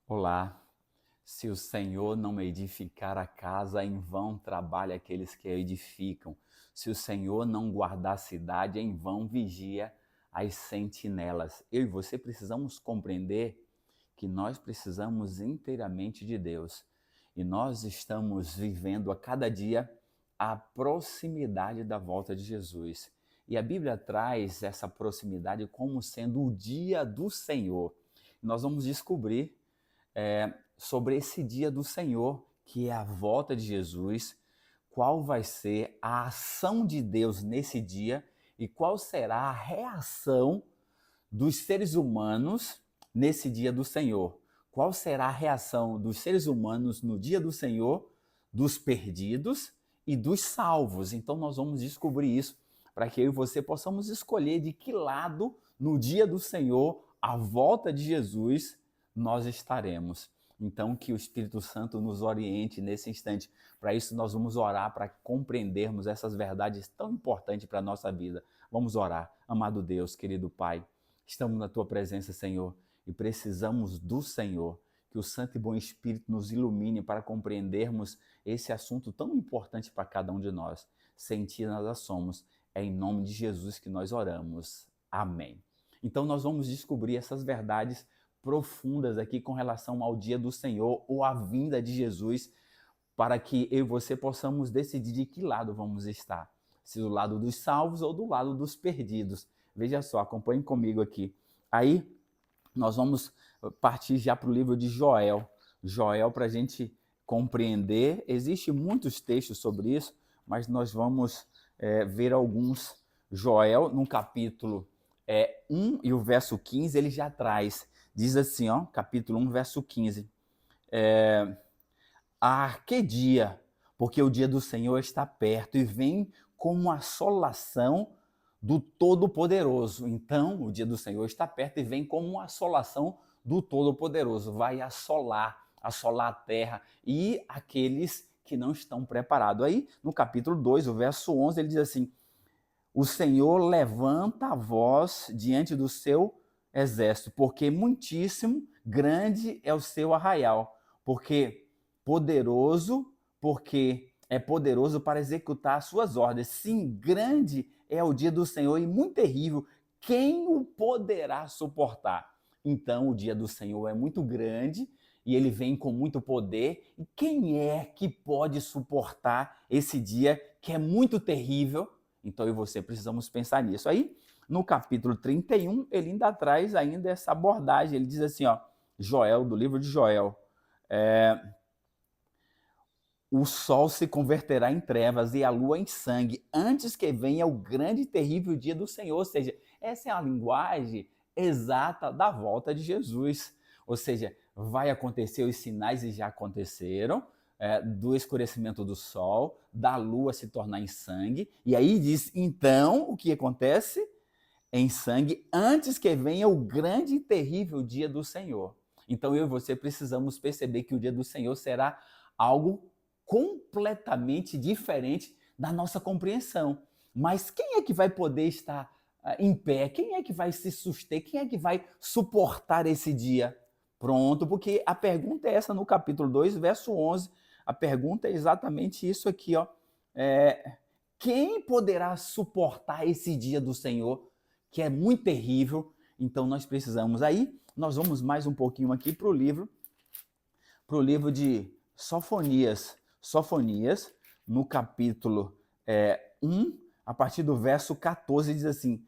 Olá, se o Senhor não edificar a casa, em vão trabalha aqueles que a edificam. Se o Senhor não guardar a cidade, em vão vigia as sentinelas. Eu e você precisamos compreender que nós precisamos inteiramente de Deus. E nós estamos vivendo a cada dia a proximidade da volta de Jesus. E a Bíblia traz essa proximidade como sendo o dia do Senhor. Nós vamos descobrir sobre esse dia do Senhor, que é a volta de Jesus, qual vai ser a ação de Deus nesse dia e qual será a reação dos seres humanos nesse dia do Senhor. Qual será a reação dos seres humanos no dia do Senhor, dos perdidos e dos salvos? Então nós vamos descobrir isso para que eu e você possamos escolher de que lado no dia do Senhor, a volta de Jesus, nós estaremos. Então, que o Espírito Santo nos oriente nesse instante. Para isso, nós vamos orar para compreendermos essas verdades tão importantes para a nossa vida. Vamos orar. Amado Deus, querido Pai, estamos na Tua presença, Senhor, e precisamos do Senhor. Que o Santo e Bom Espírito nos ilumine para compreendermos esse assunto tão importante para cada um de nós. Sem Ti nós somos. É em nome de Jesus que nós oramos. Amém. Então, nós vamos descobrir essas verdades profundas aqui com relação ao dia do Senhor ou à vinda de Jesus, para que eu e você possamos decidir de que lado vamos estar, se do lado dos salvos ou do lado dos perdidos. Veja só, acompanhe comigo aqui. Aí nós vamos partir já para o livro de Joel. Joel, para a gente compreender, existem muitos textos sobre isso, mas nós vamos ver alguns. Joel, no capítulo 1 e o verso 15, ele já traz. Diz assim, ó, capítulo 1, verso 15. Que dia, porque o dia do Senhor está perto e vem como assolação do Todo-Poderoso. Então, o dia do Senhor está perto e vem como uma assolação do Todo-Poderoso. Vai assolar a terra e aqueles que não estão preparados. Aí, no capítulo 2, o verso 11, ele diz assim: o Senhor levanta a voz diante do seu exército, porque muitíssimo grande é o seu arraial, porque é poderoso para executar as suas ordens. Sim, grande é o dia do Senhor e muito terrível. Quem o poderá suportar? Então, o dia do Senhor é muito grande e ele vem com muito poder. E quem é que pode suportar esse dia que é muito terrível? Então, eu e você precisamos pensar nisso. Aí, no capítulo 31, ele ainda traz ainda essa abordagem. Ele diz assim, ó, Joel, do livro de Joel, o sol se converterá em trevas e a lua em sangue, antes que venha o grande e terrível dia do Senhor. Ou seja, essa é a linguagem exata da volta de Jesus. Ou seja, vai acontecer os sinais e já aconteceram, do escurecimento do sol, da lua se tornar em sangue. E aí diz, então, o que acontece? Em sangue, antes que venha o grande e terrível dia do Senhor. Então eu e você precisamos perceber que o dia do Senhor será algo completamente diferente da nossa compreensão. Mas quem é que vai poder estar em pé? Quem é que vai se suster? Quem é que vai suportar esse dia? Pronto, porque a pergunta é essa no capítulo 2, verso 11. A pergunta é exatamente isso aqui, ó. Quem poderá suportar esse dia do Senhor, que é muito terrível? Então nós precisamos. Aí nós vamos mais um pouquinho aqui para o livro de Sofonias. Sofonias, no capítulo 1, a partir do verso 14, diz assim: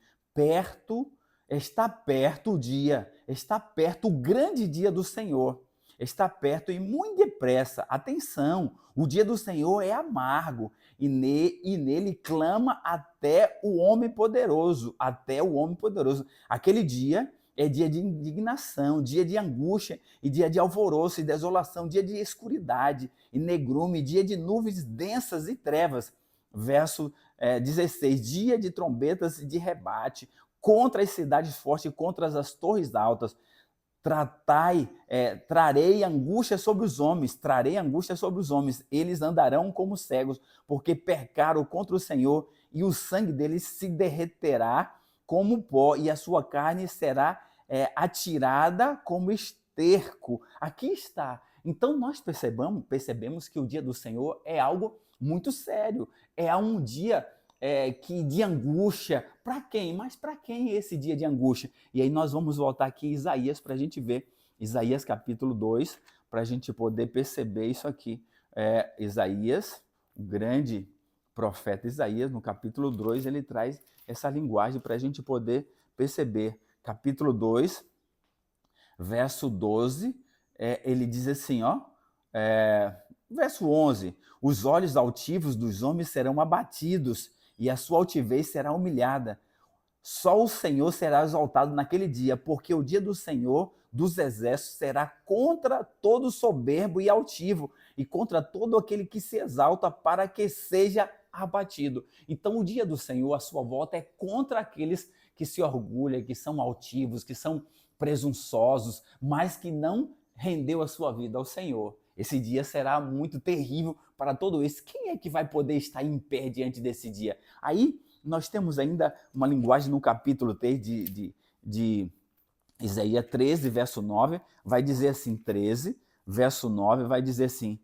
está perto o dia, está perto o grande dia do Senhor, está perto e muito depressa. Atenção, o dia do Senhor é amargo e nele clama até o homem poderoso, Aquele dia é dia de indignação, dia de angústia e dia de alvoroço e desolação, dia de escuridade e negrume, dia de nuvens densas e trevas. Verso 16, dia de trombetas e de rebate contra as cidades fortes e contra as torres altas. Trarei angústia sobre os homens, eles andarão como cegos, porque pecaram contra o Senhor, e o sangue deles se derreterá como pó, e a sua carne será atirada como esterco. Aqui está. Então nós percebemos que o dia do Senhor é algo muito sério. É um dia de angústia. Para quem? Mas para quem é esse dia de angústia? E aí nós vamos voltar aqui em Isaías para a gente ver. Isaías capítulo 2, para a gente poder perceber isso aqui. Isaías, o grande profeta Isaías, no capítulo 2, ele traz essa linguagem para a gente poder perceber. Capítulo 2, verso 12, ele diz assim, verso 11, os olhos altivos dos homens serão abatidos e a sua altivez será humilhada. Só o Senhor será exaltado naquele dia, porque o dia do Senhor dos exércitos será contra todo soberbo e altivo, e contra todo aquele que se exalta, para que seja abatido. Então o dia do Senhor, a sua volta, é contra aqueles que se orgulham, que são altivos, que são presunçosos, mas que não rendeu a sua vida ao Senhor. Esse dia será muito terrível para todo esse. Quem é que vai poder estar em pé diante desse dia? Aí nós temos ainda uma linguagem no capítulo 3 de Isaías 13, verso 9, vai dizer assim, 13, verso 9, vai dizer assim,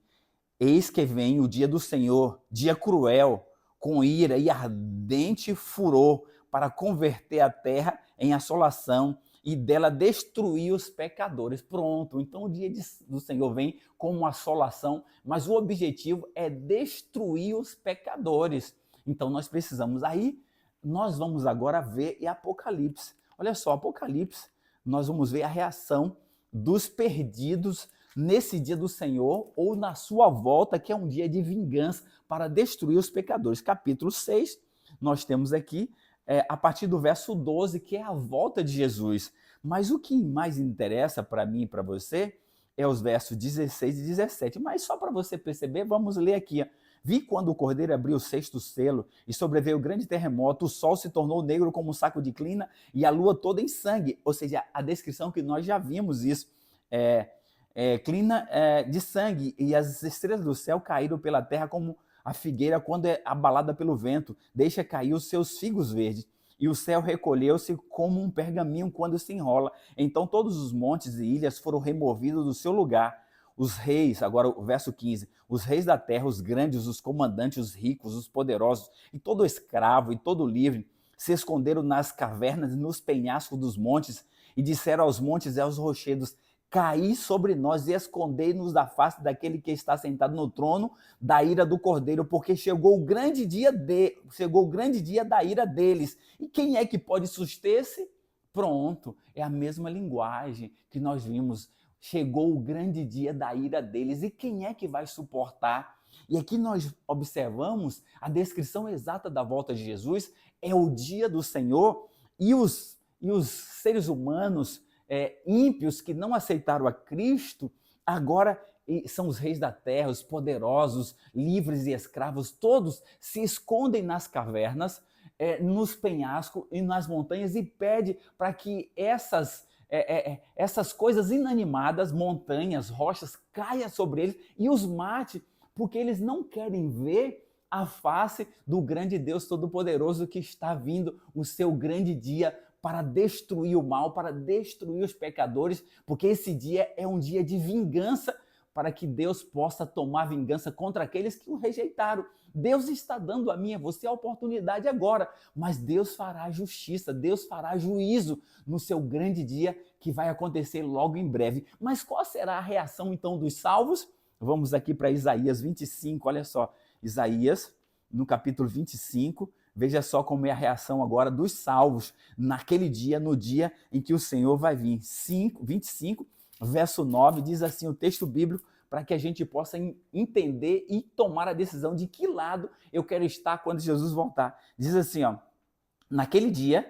eis que vem o dia do Senhor, dia cruel, com ira e ardente furor, para converter a terra em assolação e dela destruir os pecadores. Pronto, então o dia do Senhor vem como uma assolação, mas o objetivo é destruir os pecadores. Então nós precisamos, aí nós vamos agora ver em Apocalipse. Olha só, Apocalipse, nós vamos ver a reação dos perdidos nesse dia do Senhor ou na sua volta, que é um dia de vingança para destruir os pecadores. Capítulo 6, nós temos aqui a partir do verso 12, que é a volta de Jesus. Mas o que mais interessa para mim e para você é os versos 16 e 17. Mas só para você perceber, vamos ler aqui. Vi quando o cordeiro abriu o sexto selo e sobreveio o grande terremoto, o sol se tornou negro como um saco de clina e a lua toda em sangue. Ou seja, a descrição que nós já vimos isso. Clina de sangue, e as estrelas do céu caíram pela terra como a figueira quando é abalada pelo vento, deixa cair os seus figos verdes. E o céu recolheu-se como um pergaminho quando se enrola. Então todos os montes e ilhas foram removidos do seu lugar. Os reis, agora o verso 15, os reis da terra, os grandes, os comandantes, os ricos, os poderosos, e todo escravo e todo livre, se esconderam nas cavernas e nos penhascos dos montes, e disseram aos montes e aos rochedos, caí sobre nós e escondei-nos da face daquele que está sentado no trono da ira do Cordeiro, porque chegou o grande dia da ira deles. E quem é que pode suster-se? Pronto, é a mesma linguagem que nós vimos. Chegou o grande dia da ira deles. E quem é que vai suportar? E aqui nós observamos a descrição exata da volta de Jesus. É o dia do Senhor e os seres humanos ímpios que não aceitaram a Cristo, agora são os reis da terra, os poderosos, livres e escravos, todos se escondem nas cavernas, nos penhascos e nas montanhas e pede para que essas coisas inanimadas, montanhas, rochas, caia sobre eles e os mate, porque eles não querem ver a face do grande Deus Todo-Poderoso que está vindo o seu grande dia para destruir o mal, para destruir os pecadores, porque esse dia é um dia de vingança, para que Deus possa tomar vingança contra aqueles que o rejeitaram. Deus está dando a mim e a você a oportunidade agora, mas Deus fará justiça, Deus fará juízo no seu grande dia que vai acontecer logo em breve. Mas qual será a reação então dos salvos? Vamos aqui para Isaías 25, olha só, Isaías, no capítulo 25, veja só como é a reação agora dos salvos naquele dia, no dia em que o Senhor vai vir. 25, verso 9, diz assim o texto bíblico, para que a gente possa entender e tomar a decisão de que lado eu quero estar quando Jesus voltar. Diz assim, naquele dia,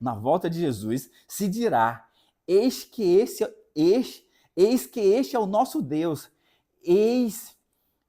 na volta de Jesus, se dirá, eis que este é o nosso Deus,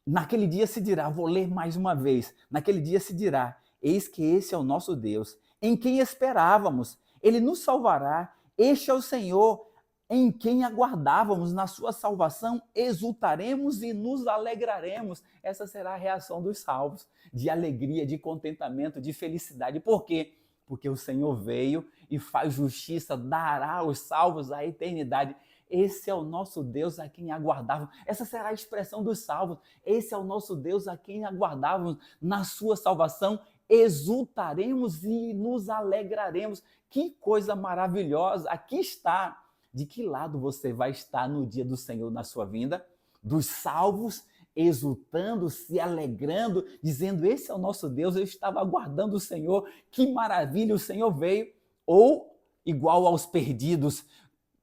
naquele dia se dirá, vou ler mais uma vez, naquele dia se dirá, eis que esse é o nosso Deus, em quem esperávamos, ele nos salvará, este é o Senhor, em quem aguardávamos, na sua salvação exultaremos e nos alegraremos. Essa será a reação dos salvos, de alegria, de contentamento, de felicidade. Por quê? porque o Senhor veio e faz justiça, dará aos salvos a eternidade. Esse é o nosso Deus a quem aguardávamos. Essa será a expressão dos salvos. Esse é o nosso Deus a quem aguardávamos. Na sua salvação, exultaremos e nos alegraremos. Que coisa maravilhosa! Aqui está. De que lado você vai estar no dia do Senhor na sua vinda? Dos salvos, exultando, se alegrando, dizendo: esse é o nosso Deus, eu estava aguardando o Senhor, que maravilha, o Senhor veio. Ou, igual aos perdidos,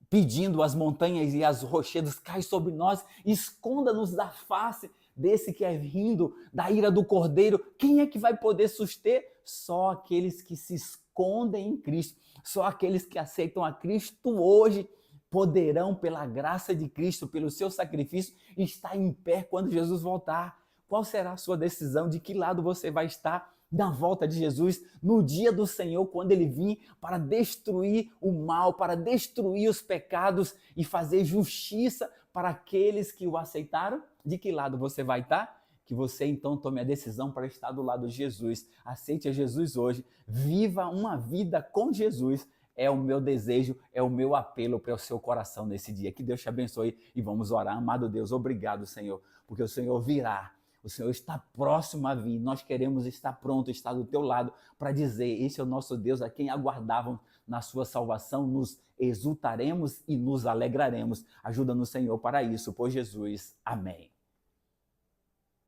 pedindo as montanhas e as rochedos, cai sobre nós, esconda-nos da face desse que é vindo, da ira do Cordeiro. Quem é que vai poder suster? Só aqueles que se escondem em Cristo, só aqueles que aceitam a Cristo hoje poderão, pela graça de Cristo, pelo seu sacrifício, estar em pé quando Jesus voltar. Qual será a sua decisão? De que lado você vai estar na volta de Jesus, no dia do Senhor, quando ele vir para destruir o mal, para destruir os pecados e fazer justiça para aqueles que o aceitaram? De que lado você vai estar? Que você então tome a decisão para estar do lado de Jesus. Aceite a Jesus hoje, viva uma vida com Jesus. É o meu desejo, é o meu apelo para o seu coração nesse dia. Que Deus te abençoe e vamos orar. Amado Deus, obrigado, Senhor, porque o Senhor virá. O Senhor está próximo a vir. Nós queremos estar pronto, estar do teu lado para dizer: esse é o nosso Deus a quem aguardávamos na sua salvação. Nos exultaremos e nos alegraremos. Ajuda-nos, Senhor, para isso. Por Jesus. Amém.